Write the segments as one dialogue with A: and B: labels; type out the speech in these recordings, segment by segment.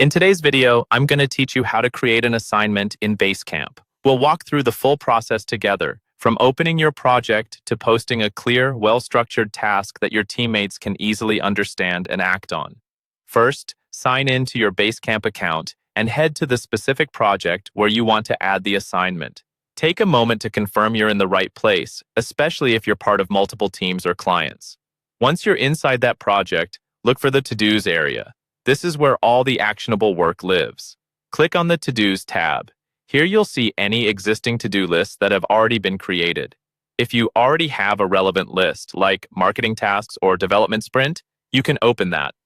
A: In today's video, I'm going to teach you how to create an assignment in Basecamp. We'll walk through the full process together, from opening your project to posting a clear, well-structured task that your teammates can easily understand and act on. First, sign in to your Basecamp account and head to the specific project where you want to add the assignment. Take a moment to confirm you're in the right place, especially if you're part of multiple teams or clients. Once you're inside that project, look for the To-Dos area. This is where all the actionable work lives. Click on the To-Dos tab. Here you'll see any existing to-do lists that have already been created. If you already have a relevant list, like marketing tasks or development sprint, you can open that.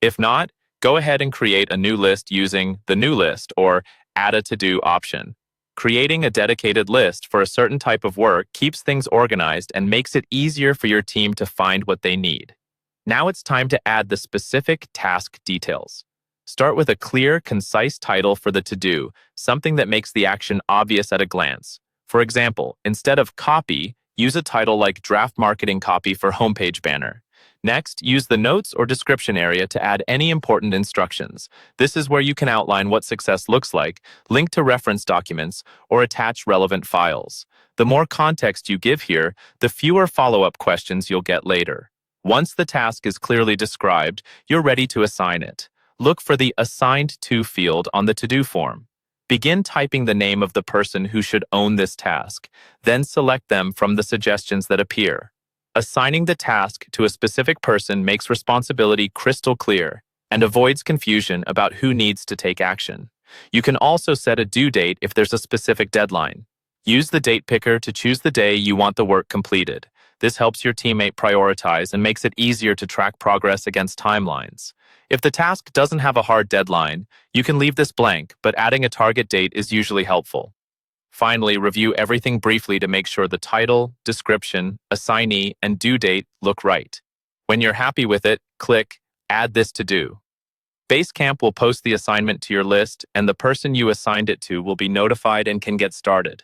A: If not, go ahead and create a new list using the New List or Add a To-Do option. Creating a dedicated list for a certain type of work keeps things organized and makes it easier for your team to find what they need. Now it's time to add the specific task details. Start with a clear, concise title for the to-do, something that makes the action obvious at a glance. For example, instead of copy, use a title like Draft Marketing Copy for Homepage Banner. Next, use the Notes or Description area to add any important instructions. This is where you can outline what success looks like, link to reference documents, or attach relevant files. The more context you give here, the fewer follow-up questions you'll get later. Once the task is clearly described, you're ready to assign it. Look for the Assigned To field on the To-Do form. Begin typing the name of the person who should own this task, then select them from the suggestions that appear. Assigning the task to a specific person makes responsibility crystal clear and avoids confusion about who needs to take action. You can also set a due date if there's a specific deadline. Use the date picker to choose the day you want the work completed. This helps your teammate prioritize and makes it easier to track progress against timelines. If the task doesn't have a hard deadline, you can leave this blank, but adding a target date is usually helpful. Finally, review everything briefly to make sure the title, description, assignee, and due date look right. When you're happy with it, click Add this to do. Basecamp will post the assignment to your list, and the person you assigned it to will be notified and can get started.